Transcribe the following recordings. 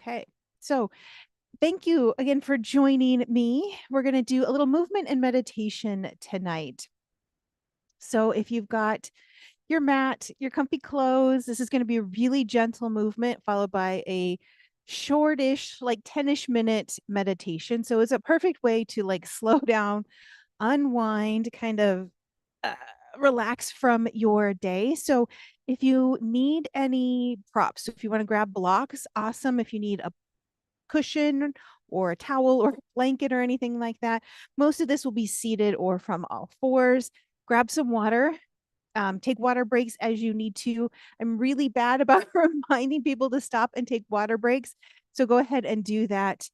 Okay. So thank you again for joining me. We're going to do a little movement and meditation tonight. So if you've got your mat, your comfy clothes, this is going to be a really gentle movement followed by a shortish, like 10-ish minute meditation. So it's a perfect way to like slow down, unwind, kind of uh, relax from your day. So if you need any props, so if you want to grab blocks, awesome. If you need a cushion or a towel or a blanket or anything like that. Most of this will be seated or from all fours. Grab some water. Take water breaks as you need to. I'm really bad about reminding people to stop and take water breaks. So go ahead and do that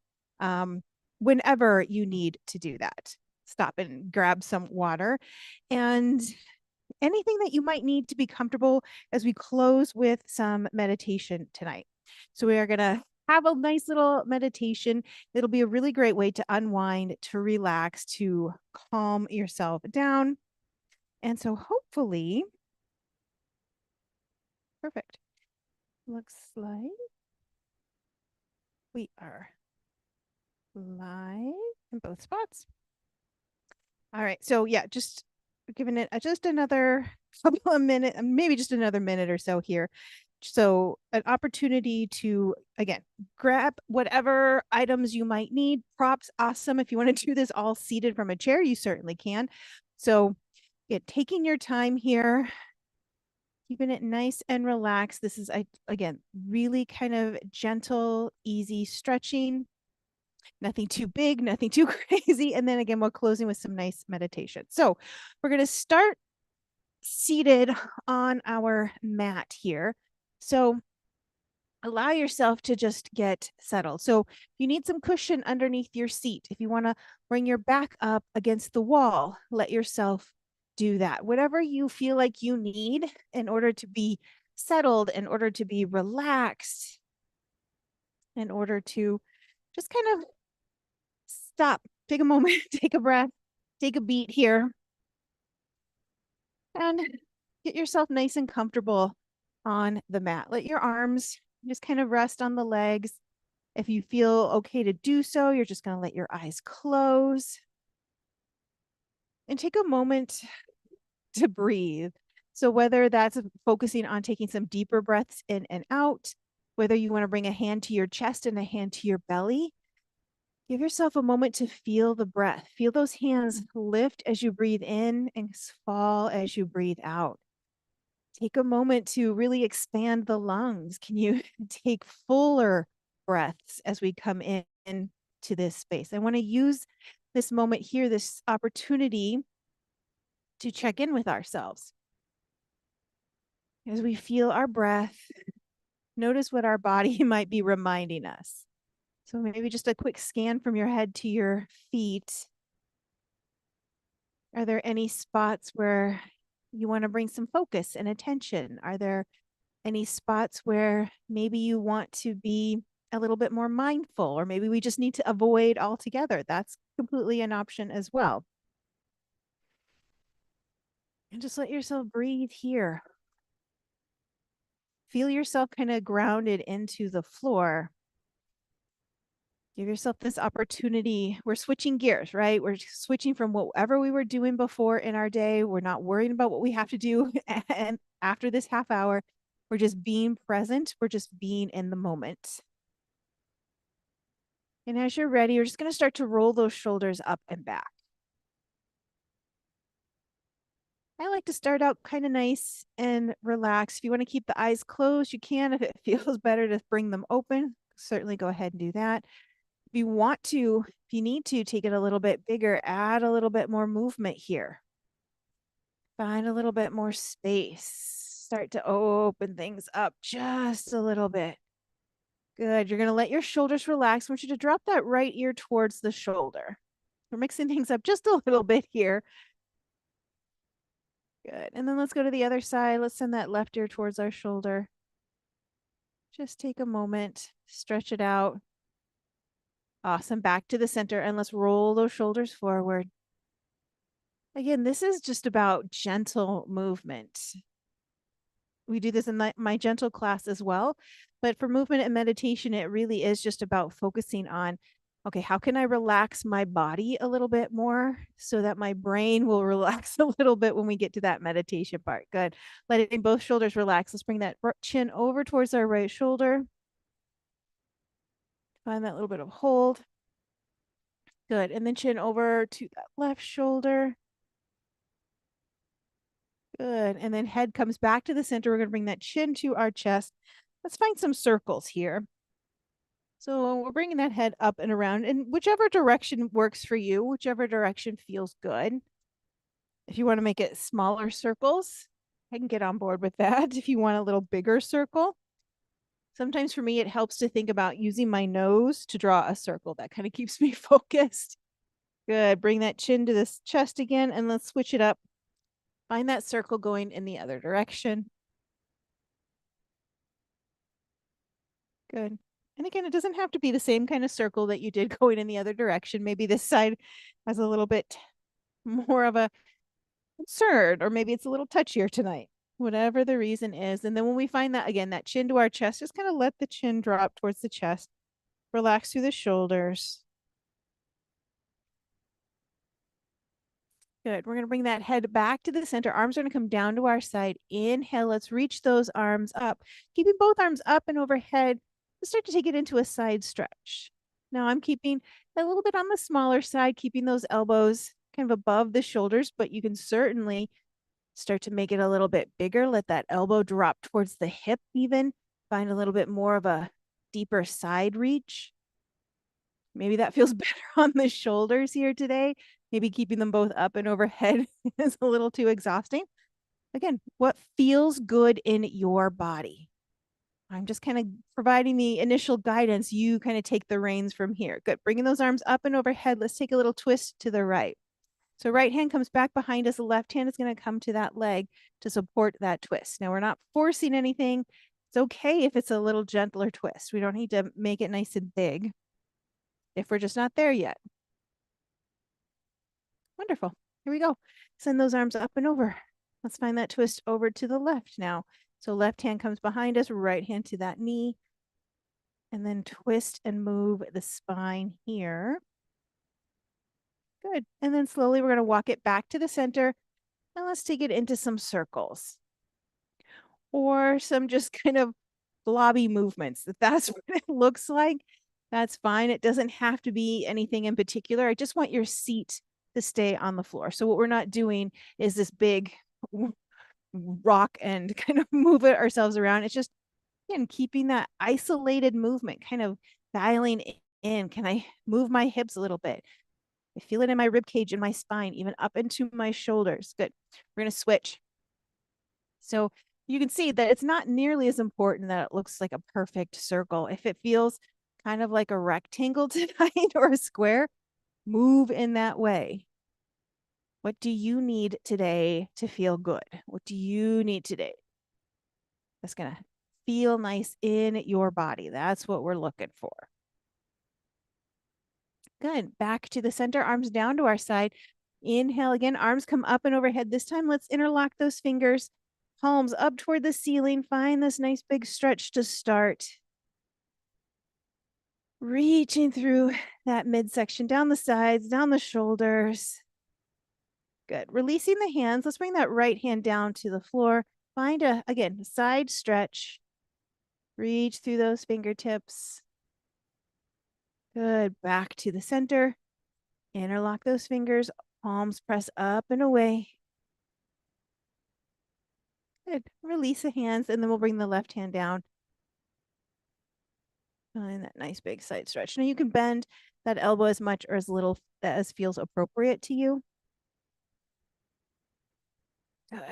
whenever you need to do that. Stop and grab some water and anything that you might need to be comfortable as we close with some meditation tonight. So we are going to have a nice little meditation. It'll be a really great way to unwind, to relax, to calm yourself down. And so hopefully, perfect. Looks like we are live in both spots. All right. So yeah, just giving it just another couple of minutes, maybe just another minute or so here. So an opportunity to, again, grab whatever items you might need. Props, awesome. If you want to do this all seated from a chair, you certainly can. So taking your time here, keeping it nice and relaxed. This is, again, really kind of gentle, easy stretching. Nothing too big, nothing too crazy. And then again, we're closing with some nice meditation. So we're going to start seated on our mat here. So allow yourself to just get settled. So if you need some cushion underneath your seat, if you want to bring your back up against the wall, let yourself do that. Whatever you feel like you need in order to be settled, in order to be relaxed, in order to just kind of stop, take a moment, take a breath, take a beat here, and get yourself nice and comfortable on the mat. Let your arms just kind of rest on the legs. If you feel okay to do so, you're just going to let your eyes close and take a moment to breathe. So whether that's focusing on taking some deeper breaths in and out, whether you want to bring a hand to your chest and a hand to your belly, give yourself a moment to feel the breath. Feel those hands lift as you breathe in and fall as you breathe out. Take a moment to really expand the lungs. Can you take fuller breaths as we come in to this space? I want to use this moment here, this opportunity to check in with ourselves. As we feel our breath, notice what our body might be reminding us. So maybe just a quick scan from your head to your feet. Are there any spots where you want to bring some focus and attention? Are there any spots where maybe you want to be a little bit more mindful, or maybe we just need to avoid altogether? That's completely an option as well. And just let yourself breathe here. Feel yourself kind of grounded into the floor. Give yourself this opportunity. We're switching gears, right? We're switching from whatever we were doing before in our day. We're not worrying about what we have to do. And after this half hour, we're just being present. We're just being in the moment. And as you're ready, you're just going to start to roll those shoulders up and back. I like to start out kind of nice and relaxed. If you want to keep the eyes closed, you can. If it feels better to bring them open, certainly go ahead and do that. If you want to, if you need to, take it a little bit bigger, add a little bit more movement here. Find a little bit more space. Start to open things up just a little bit. Good. You're going to let your shoulders relax. I want you to drop that right ear towards the shoulder. We're mixing things up just a little bit here. Good. And then let's go to the other side. Let's send that left ear towards our shoulder. Just take a moment, stretch it out. Awesome. Back to the center, and let's roll those shoulders forward. Again, this is just about gentle movement. We do this in my gentle class as well. But for movement and meditation, it really is just about focusing on, okay, how can I relax my body a little bit more so that my brain will relax a little bit when we get to that meditation part? Good. Letting both shoulders relax. Let's bring that chin over towards our right shoulder. Find that little bit of hold. Good. And then chin over to that left shoulder. Good. And then head comes back to the center. We're going to bring that chin to our chest. Let's find some circles here. So we're bringing that head up and around in whichever direction works for you, whichever direction feels good. If you want to make it smaller circles, I can get on board with that. If you want a little bigger circle, sometimes for me, it helps to think about using my nose to draw a circle. That kind of keeps me focused. Good. Bring that chin to this chest again, and let's switch it up. Find that circle going in the other direction. Good. And again, it doesn't have to be the same kind of circle that you did going in the other direction. Maybe this side has a little bit more of a concern, or maybe it's a little touchier tonight, whatever the reason is. And then when we find that, again, that chin to our chest, just kind of let the chin drop towards the chest, relax through the shoulders. Good. We're going to bring that head back to the center. Arms are going to come down to our side. Inhale. Let's reach those arms up. Keeping both arms up and overhead. Let's start to take it into a side stretch. Now I'm keeping a little bit on the smaller side, keeping those elbows kind of above the shoulders, but you can certainly start to make it a little bit bigger. Let that elbow drop towards the hip even. Find a little bit more of a deeper side reach. Maybe that feels better on the shoulders here today. Maybe keeping them both up and overhead is a little too exhausting. Again, what feels good in your body? I'm just kind of providing the initial guidance. You kind of take the reins from here. Good. Bringing those arms up and overhead. Let's take a little twist to the right. So right hand comes back behind us. The left hand is going to come to that leg to support that twist. Now we're not forcing anything. It's okay if it's a little gentler twist. We don't need to make it nice and big if we're just not there yet. Wonderful. Here we go. Send those arms up and over. Let's find that twist over to the left now. So left hand comes behind us, right hand to that knee, and then twist and move the spine here. Good. And then slowly we're going to walk it back to the center, and let's take it into some circles or some just kind of blobby movements. If that's what it looks like, that's fine. It doesn't have to be anything in particular. I just want your seat to stay on the floor. So what we're not doing is this big rock and kind of move it ourselves around. It's just, again, keeping that isolated movement, kind of dialing in. Can I move my hips a little bit? I feel it in my rib cage and my spine, even up into my shoulders. Good. We're going to switch. So you can see that it's not nearly as important that it looks like a perfect circle. If it feels kind of like a rectangle tonight or a square, move in that way. What do you need today to feel good? What do you need today? That's going to feel nice in your body. That's what we're looking for. Good. Back to the center, arms down to our side. Inhale again, arms come up and overhead. This time, let's interlock those fingers, palms up toward the ceiling. Find this nice big stretch to start. Reaching through that midsection, down the sides, down the shoulders. Good. Releasing the hands. Let's bring that right hand down to the floor. Find again, side stretch. Reach through those fingertips. Good. Back to the center. Interlock those fingers. Palms press up and away. Good. Release the hands, and then we'll bring the left hand down. Find that nice big side stretch. Now you can bend that elbow as much or as little as feels appropriate to you. Good.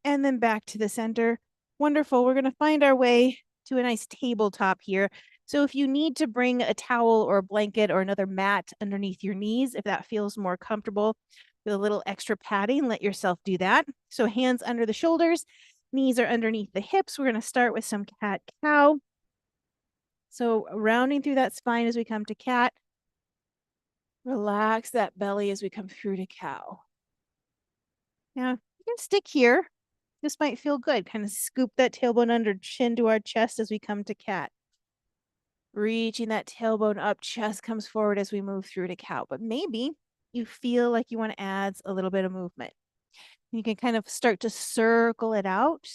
And then back to the center. Wonderful. We're going to find our way to a nice tabletop here. So if you need to bring a towel or a blanket or another mat underneath your knees, if that feels more comfortable with a little extra padding, let yourself do that. So hands under the shoulders, knees are underneath the hips. We're going to start with some cat-cow. So rounding through that spine as we come to cat. Relax that belly as we come through to cow. Now, you can stick here. This might feel good. Kind of scoop that tailbone under, chin to our chest as we come to cat. Reaching that tailbone up, chest comes forward as we move through to cow. But maybe you feel like you want to add a little bit of movement. You can kind of start to circle it out.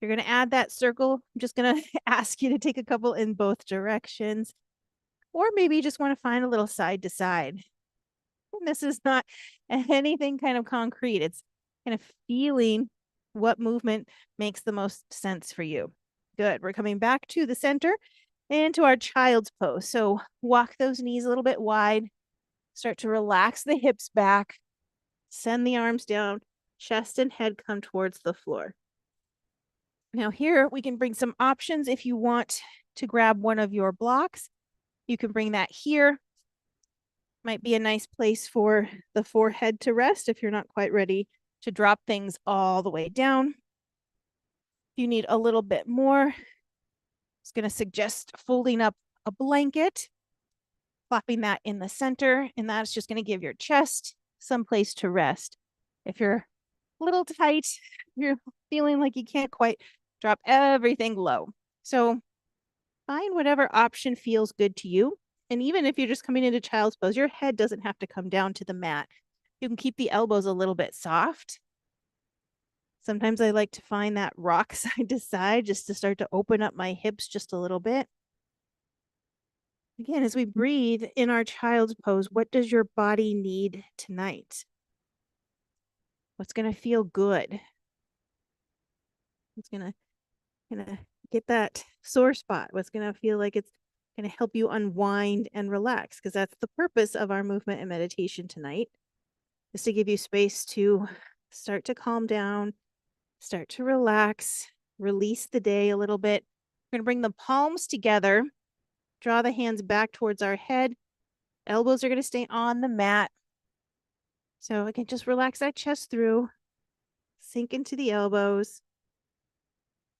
You're going to add that circle. I'm just going to ask you to take a couple in both directions. Or maybe you just want to find a little side to side. And this is not anything kind of concrete. It's kind of feeling what movement makes the most sense for you. Good. We're coming back to the center and to our child's pose. So walk those knees a little bit wide. Start to relax the hips back. Send the arms down. Chest and head come towards the floor. Now here we can bring some options. If you want to grab one of your blocks, you can bring that here. Might be a nice place for the forehead to rest if you're not quite ready to drop things all the way down. If you need a little bit more, I'm just going to suggest folding up a blanket, plopping that in the center, and that's just going to give your chest some place to rest. If you're a little tight, you're feeling like you can't quite drop everything low. So find whatever option feels good to you. And even if you're just coming into child's pose, your head doesn't have to come down to the mat. You can keep the elbows a little bit soft. Sometimes I like to find that rock side to side just to start to open up my hips just a little bit. Again, as we breathe in our child's pose, what does your body need tonight? What's going to feel good? What's going to get that sore spot? What's going to feel like it's going to help you unwind and relax? Because that's the purpose of our movement and meditation tonight, is to give you space to start to calm down, start to relax, release the day a little bit. We're going to bring the palms together, draw the hands back towards our head. Elbows are going to stay on the mat. So again, just relax that chest through, sink into the elbows,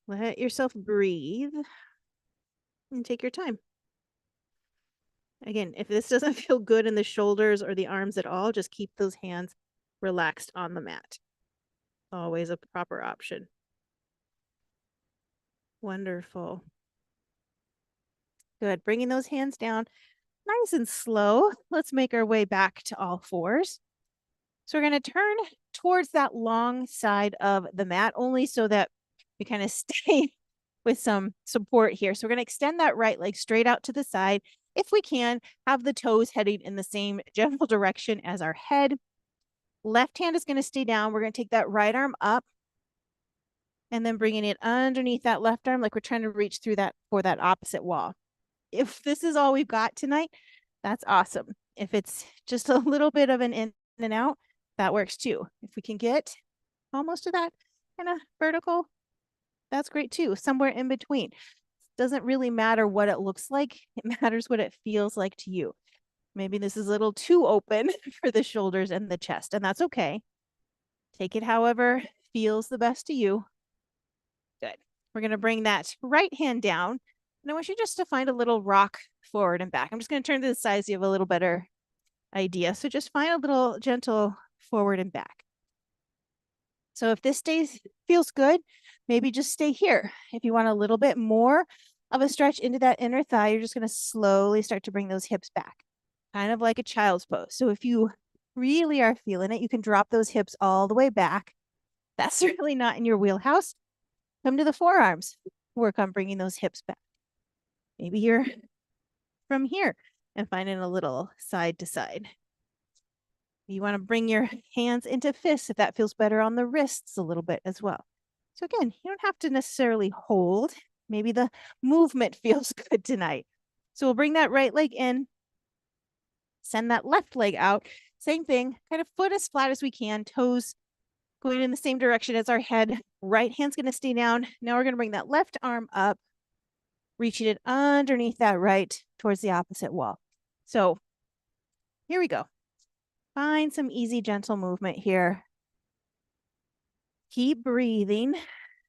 let yourself breathe, and take your time. Again, if this doesn't feel good in the shoulders or the arms at all, just keep those hands relaxed on the mat. Always a proper option. Wonderful. Good. Bringing those hands down nice and slow. Let's make our way back to all fours. So we're going to turn towards that long side of the mat, only so that we kind of stay with some support here. So we're going to extend that right leg straight out to the side. If we can, have the toes heading in the same general direction as our head. Left hand is going to stay down. We're going to take that right arm up and then bringing it underneath that left arm, like we're trying to reach through that for that opposite wall. If this is all we've got tonight, that's awesome. If it's just a little bit of an in and out, that works too. If we can get almost to that kind of vertical, that's great too. Somewhere in between. Doesn't really matter what it looks like. It matters what it feels like to you. Maybe this is a little too open for the shoulders and the chest, and that's okay. Take it however feels the best to you. Good. We're going to bring that right hand down. And I want you just to find a little rock forward and back. I'm just going to turn to the side so you have a little better idea. So just find a little gentle forward and back. So if this feels good, maybe just stay here. If you want a little bit more of a stretch into that inner thigh, you're just going to slowly start to bring those hips back, kind of like a child's pose. So if you really are feeling it, you can drop those hips all the way back. That's certainly not in your wheelhouse. Come to the forearms. Work on bringing those hips back. Maybe you're from here and finding a little side to side. You want to bring your hands into fists if that feels better on the wrists a little bit as well. So again, you don't have to necessarily hold. Maybe the movement feels good tonight. So we'll bring that right leg in, send that left leg out. Same thing, kind of foot as flat as we can, toes going in the same direction as our head. Right hand's going to stay down. Now we're going to bring that left arm up, reaching it underneath that right towards the opposite wall. So here we go. Find some easy, gentle movement here. Keep breathing.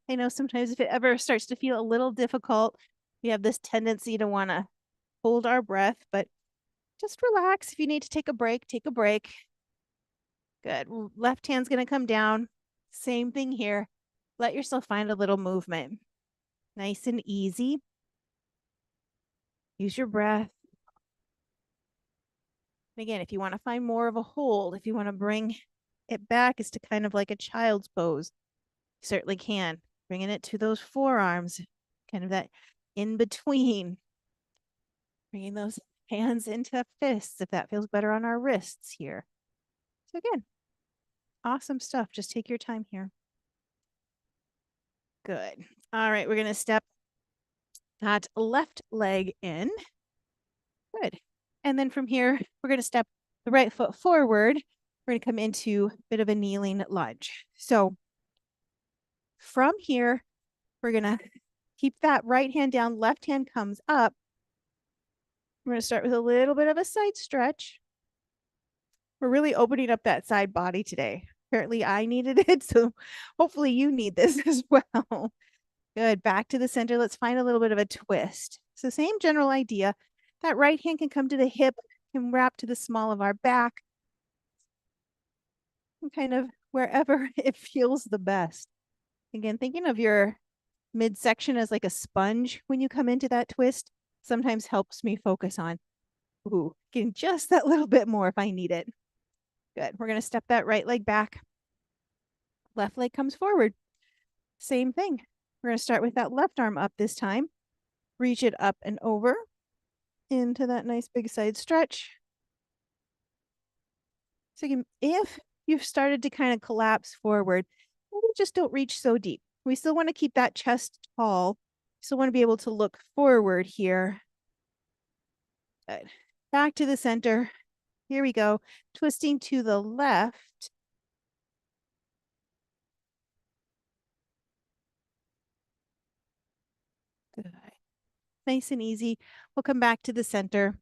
I know sometimes if it ever starts to feel a little difficult, we have this tendency to want to hold our breath, but just relax. If you need to take a break, take a break. Good. Left hand's going to come down. Same thing here. Let yourself find a little movement. Nice and easy. Use your breath. And again, if you want to find more of a hold, if you want to bring it back as to kind of like a child's pose, you certainly can. Bringing it to those forearms, kind of that in between. Bringing those hands into fists if that feels better on our wrists here. So again, awesome stuff. Just take your time here. Good. All right, we're going to step that left leg in. Good. And then from here, we're going to step the right foot forward. We're going to come into a bit of a kneeling lunge. So from here, we're going to keep that right hand down, left hand comes up. We're going to start with a little bit of a side stretch. We're really opening up that side body today. Apparently I needed it, so hopefully you need this as well. Good, back to the center. Let's find a little bit of a twist. So same general idea. That right hand can come to the hip, can wrap to the small of our back, and kind of wherever it feels the best. Again, thinking of your midsection as like a sponge when you come into that twist sometimes helps me focus on, getting just that little bit more if I need it. Good. We're going to step that right leg back. Left leg comes forward. Same thing. We're going to start with that left arm up this time. Reach it up and over into that nice big side stretch. So again, if you've started to kind of collapse forward, maybe just don't reach so deep. We still want to keep that chest tall. Still want to be able to look forward here. Good. Back to the center. Here we go. Twisting to the left. Good. Nice and easy. We'll come back to the center.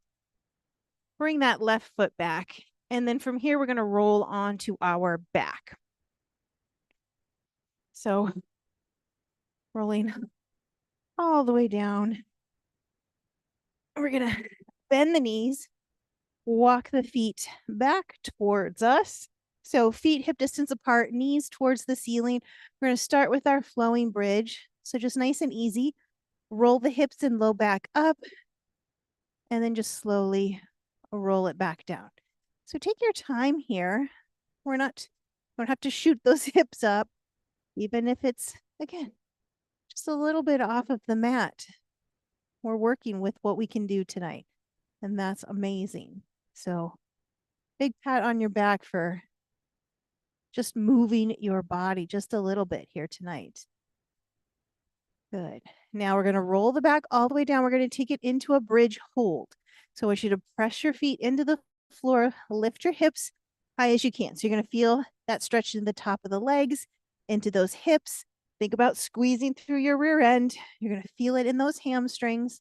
Bring that left foot back. And then from here, we're going to roll onto our back. So rolling all the way down. We're going to bend the knees, walk the feet back towards us. So feet hip distance apart, knees towards the ceiling. We're going to start with our flowing bridge. So just nice and easy. Roll the hips and low back up, and then just slowly roll it back down. So take your time here. We don't have to shoot those hips up, even if it's, again, just a little bit off of the mat. We're working with what we can do tonight, and that's amazing. So big pat on your back for just moving your body just a little bit here tonight. Good. Now we're going to roll the back all the way down. We're going to take it into a bridge hold. So I want you to press your feet into the floor, lift your hips high as you can. So you're going to feel that stretch in the top of the legs, into those hips. Think about squeezing through your rear end. You're going to feel it in those hamstrings.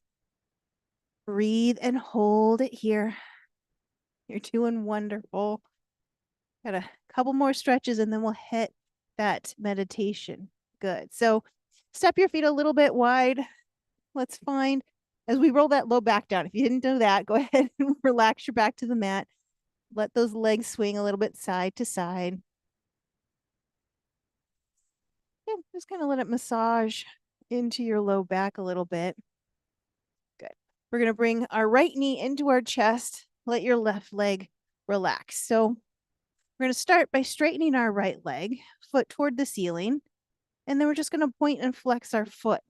Breathe and hold it here. You're doing wonderful. Got a couple more stretches and then we'll hit that meditation. Good. So step your feet a little bit wide. Let's find, as we roll that low back down, if you didn't do that, go ahead and relax your back to the mat. Let those legs swing a little bit side to side. Yeah, just kind of let it massage into your low back a little bit. Good. We're going to bring our right knee into our chest. Let your left leg relax. So we're going to start by straightening our right leg, foot toward the ceiling. And then we're just going to point and flex our foot.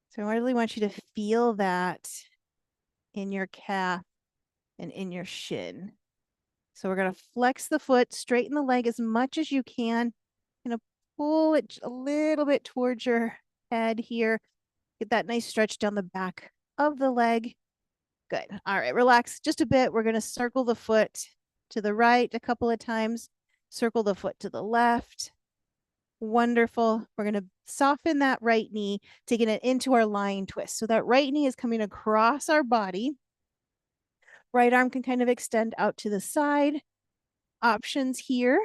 So I really want you to feel that in your calf and in your shin. So we're going to flex the foot, straighten the leg as much as you can. Going to pull it a little bit towards your head here. Get that nice stretch down the back of the leg. Good. All right, relax just a bit. We're going to circle the foot to the right a couple of times. Circle the foot to the left. Wonderful. We're going to soften that right knee, taking it into our lying twist. So that right knee is coming across our body. Right arm can kind of extend out to the side. Options here.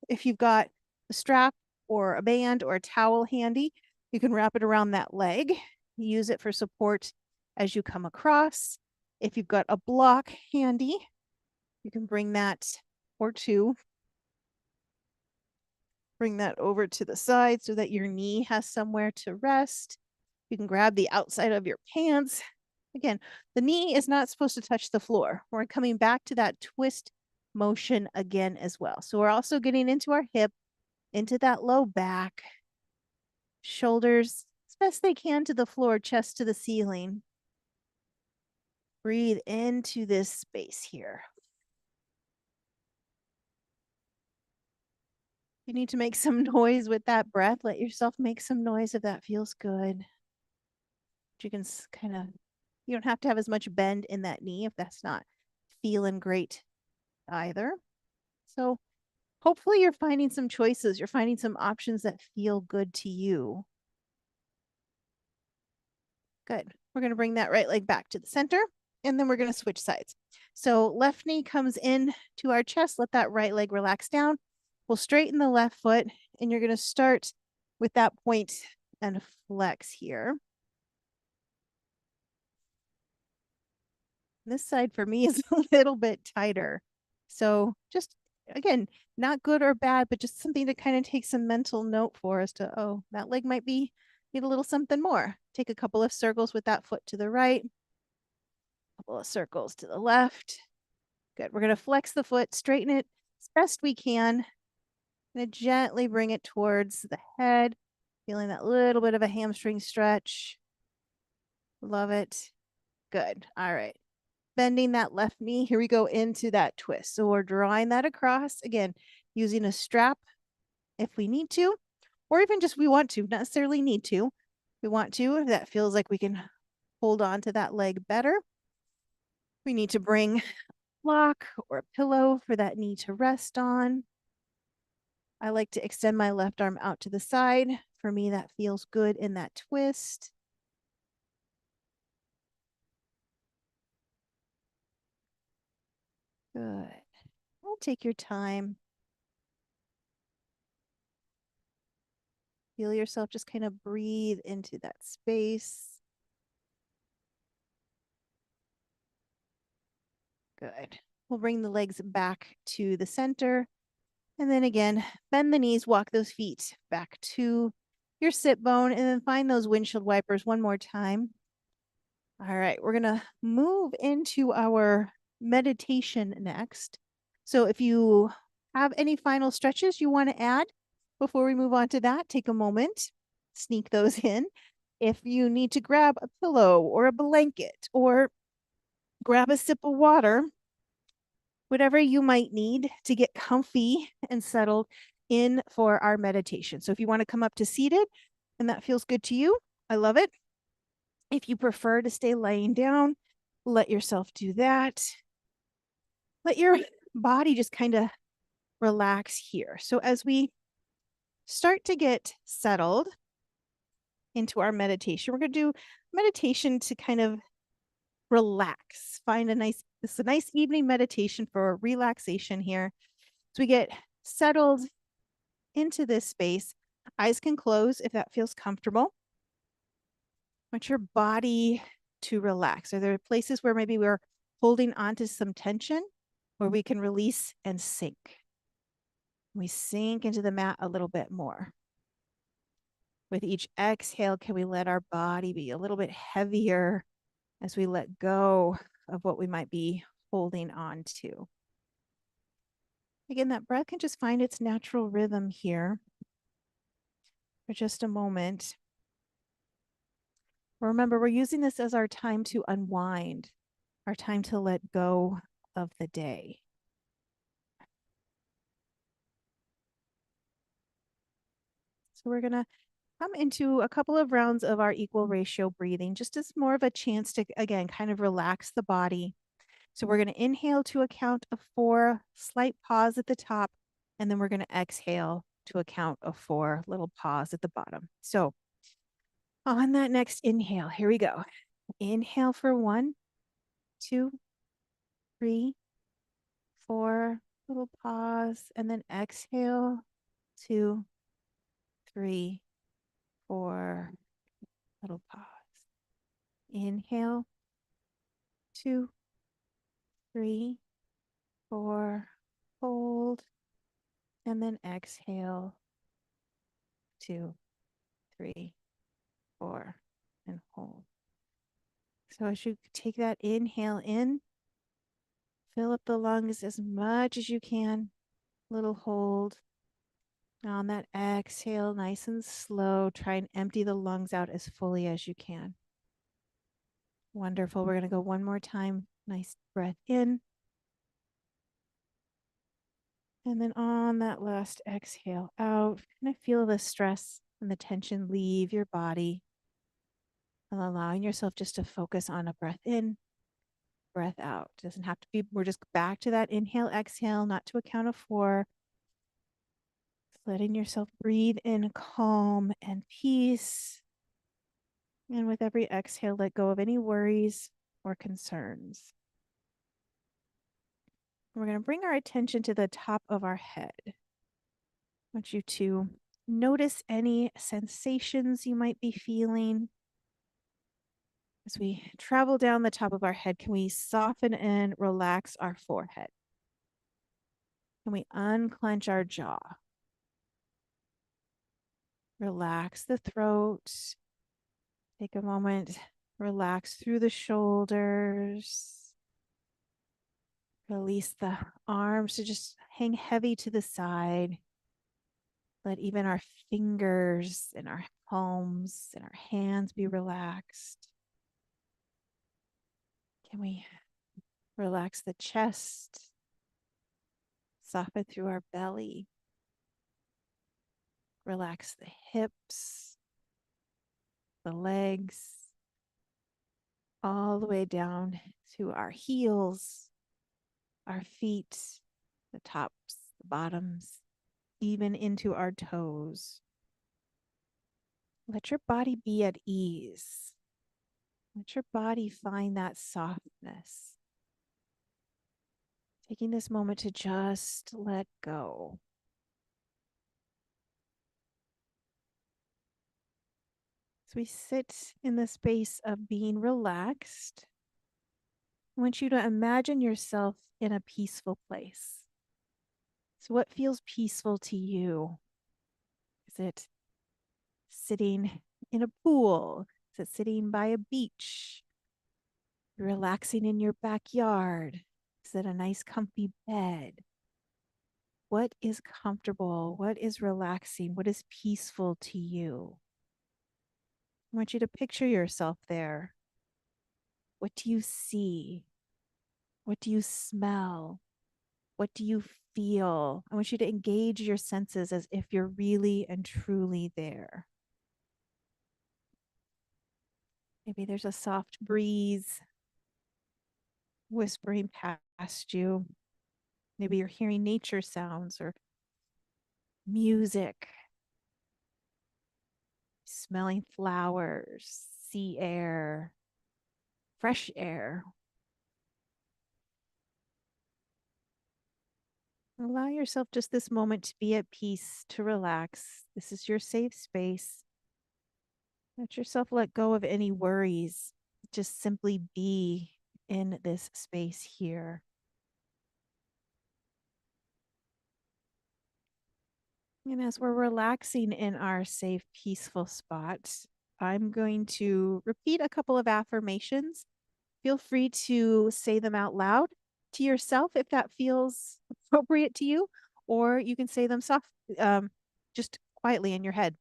If you've got a strap or a band or a towel handy, you can wrap it around that leg. Use it for support as you come across. If you've got a block handy, you can bring that or two. Bring that over to the side so that your knee has somewhere to rest. You can grab the outside of your pants. Again, the knee is not supposed to touch the floor. We're coming back to that twist motion again as well. So we're also getting into our hip, into that low back, shoulders as best they can to the floor, chest to the ceiling. Breathe into this space here. You need to make some noise with that breath. Let yourself make some noise if that feels good. You can kind of, you don't have to have as much bend in that knee if that's not feeling great either. So hopefully you're finding some choices. You're finding some options that feel good to you. Good. We're going to bring that right leg back to the center, and then we're going to switch sides. So left knee comes in to our chest. Let that right leg relax down. We'll straighten the left foot, and you're going to start with that point and flex here. This side for me is a little bit tighter. So just, again, not good or bad, but just something to kind of take some mental note for us to, oh, that leg might need a little something more. Take a couple of circles with that foot to the right, a couple of circles to the left. Good. We're going to flex the foot, straighten it as best we can. Going to gently bring it towards the head, feeling that little bit of a hamstring stretch. Love it. Good. All right. Bending that left knee. Here we go into that twist. So we're drawing that across, again, using a strap if we need to, or even just we want to, not necessarily need to. We want to, if that feels like we can hold on to that leg better. We need to bring a block or a pillow for that knee to rest on. I like to extend my left arm out to the side. For me, that feels good in that twist. Good. Well, take your time. Feel yourself just kind of breathe into that space. Good. We'll bring the legs back to the center. And then again, bend the knees, walk those feet back to your sit bone, and then find those windshield wipers one more time. All right, we're gonna move into our meditation next. So if you have any final stretches you want to add before we move on to that, take a moment, sneak those in. If you need to grab a pillow or a blanket or grab a sip of water, whatever you might need to get comfy and settled in for our meditation. So if you want to come up to seated and that feels good to you, I love it. If you prefer to stay laying down, let yourself do that. Let your body just kind of relax here. So as we start to get settled into our meditation, we're going to do meditation to kind of relax. Find this is a nice evening meditation for relaxation here. So we get settled into this space. Eyes can close if that feels comfortable. Want your body to relax. Are there places where maybe we're holding on to some tension where we can release and sink? We sink into the mat a little bit more. With each exhale, can we let our body be a little bit heavier as we let go of what we might be holding on to? Again, that breath can just find its natural rhythm here for just a moment. Remember, we're using this as our time to unwind, our time to let go of the day. So we're going to come into a couple of rounds of our equal ratio breathing, just as more of a chance to, again, kind of relax the body. So we're going to inhale to a count of 4, slight pause at the top, and then we're going to exhale to a count of 4, little pause at the bottom. So on that next inhale, here we go. Inhale for 1, 2, 3, 4, little pause, and then exhale, 2, 3, 4, little pause. Inhale, 2, 3, 4, hold, and then exhale, 2, 3, 4. and hold. So as you take that inhale in, fill up the lungs as much as you can. Little hold. Now on that exhale, nice and slow, try and empty the lungs out as fully as you can. Wonderful. We're going to go one more time. Nice breath in. And then on that last exhale out, kind of feel the stress and the tension leave your body, and allowing yourself just to focus on a breath in, breath out. Doesn't have to be, we're just back to that inhale, exhale, not to a count of 4. Letting yourself breathe in calm and peace. And with every exhale, let go of any worries or concerns. We're going to bring our attention to the top of our head. I want you to notice any sensations you might be feeling. As we travel down the top of our head, can we soften and relax our forehead? Can we unclench our jaw? Relax the throat. Take a moment, relax through the shoulders. Release the arms to just hang heavy to the side. Let even our fingers and our palms and our hands be relaxed. Can we relax the chest? Soften through our belly. Relax the hips, the legs, all the way down to our heels, our feet, the tops, the bottoms, even into our toes. Let your body be at ease. Let your body find that softness. Taking this moment to just let go. As we sit in the space of being relaxed, I want you to imagine yourself in a peaceful place. So what feels peaceful to you? Is it sitting in a pool? Is it sitting by a beach? Relaxing in your backyard? Is it a nice comfy bed? What is comfortable? What is relaxing? What is peaceful to you? I want you to picture yourself there. What do you see? What do you smell? What do you feel? I want you to engage your senses as if you're really and truly there. Maybe there's a soft breeze whispering past you. Maybe you're hearing nature sounds or music, smelling flowers, sea air, fresh air. Allow yourself just this moment to be at peace, to relax. This is your safe space. Let yourself let go of any worries. Just simply be in this space here. And as we're relaxing in our safe, peaceful spot, I'm going to repeat a couple of affirmations. Feel free to say them out loud to yourself if that feels appropriate to you, or you can say them just quietly in your head,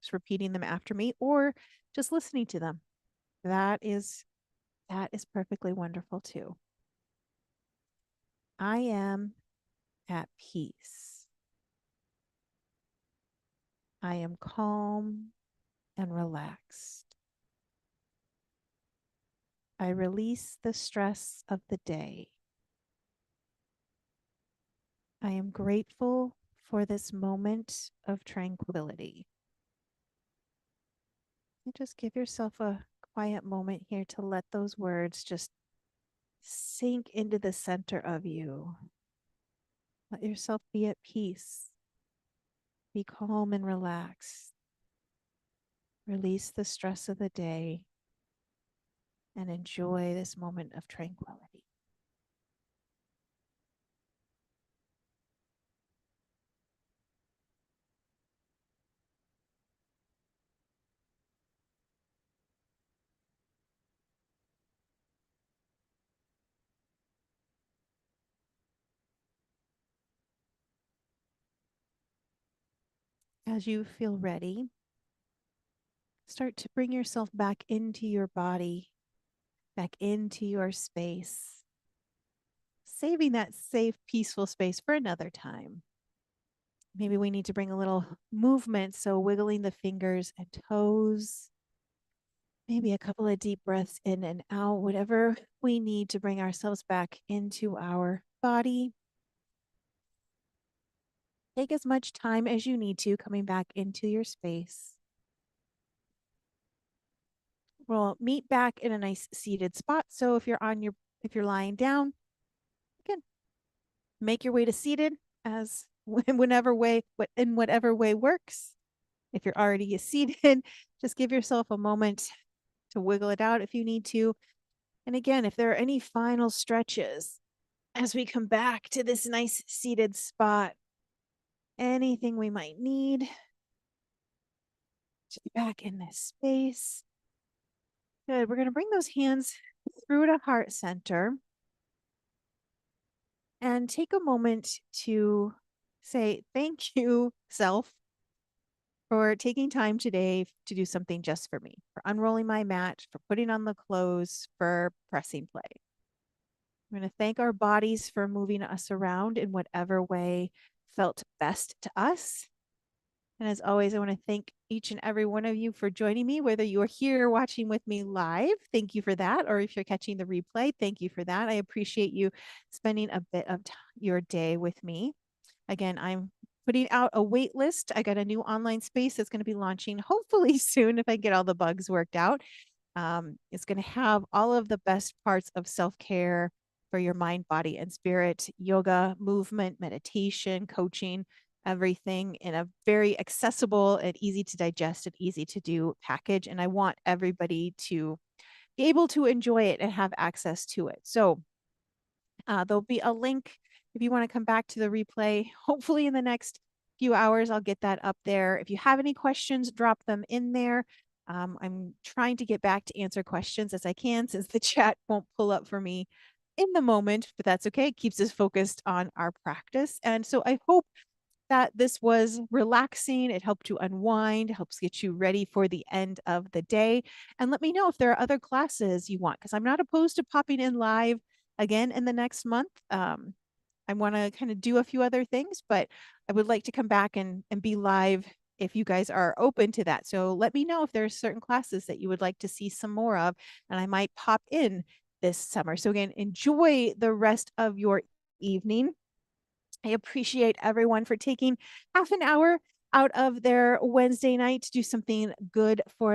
just repeating them after me, or just listening to them. That is perfectly wonderful too. I am at peace. I am calm and relaxed. I release the stress of the day. I am grateful for this moment of tranquility. And just give yourself a quiet moment here to let those words just sink into the center of you. Let yourself be at peace. Be calm and relaxed. Release the stress of the day and enjoy this moment of tranquility. As you feel ready, start to bring yourself back into your body, back into your space, saving that safe, peaceful space for another time. Maybe we need to bring a little movement, so wiggling the fingers and toes, maybe a couple of deep breaths in and out, whatever we need to bring ourselves back into our body. Take as much time as you need to coming back into your space. We'll meet back in a nice seated spot. So if you're lying down, again, make your way to seated as in whatever way works. If you're already seated, just give yourself a moment to wiggle it out if you need to. And again, if there are any final stretches as we come back to this nice seated spot, anything we might need to be back in this space. Good. We're going to bring those hands through to heart center and take a moment to say thank you, self, for taking time today to do something just for me, for unrolling my mat, for putting on the clothes, for pressing play. I'm going to thank our bodies for moving us around in whatever way felt best to us. And as always, I want to thank each and every one of you for joining me, whether you're here watching with me live, thank you for that. Or if you're catching the replay, thank you for that. I appreciate you spending a bit of your day with me. Again, I'm putting out a wait list. I got a new online space that's going to be launching hopefully soon if I get all the bugs worked out. It's going to have all of the best parts of self-care for your mind, body, and spirit, yoga, movement, meditation, coaching, everything in a very accessible and easy to digest and easy to do package. And I want everybody to be able to enjoy it and have access to it. So there'll be a link if you want to come back to the replay. Hopefully in the next few hours, I'll get that up there. If you have any questions, drop them in there. I'm trying to get back to answer questions as I can since the chat won't pull up for me in the moment, but that's okay. It keeps us focused on our practice. And so I hope that this was relaxing. It helped you unwind, helps get you ready for the end of the day. And let me know if there are other classes you want, because I'm not opposed to popping in live again in the next month. I want to kind of do a few other things, but I would like to come back and be live if you guys are open to that. So let me know if there are certain classes that you would like to see some more of, and I might pop in this summer. So again, enjoy the rest of your evening. I appreciate everyone for taking half an hour out of their Wednesday night to do something good for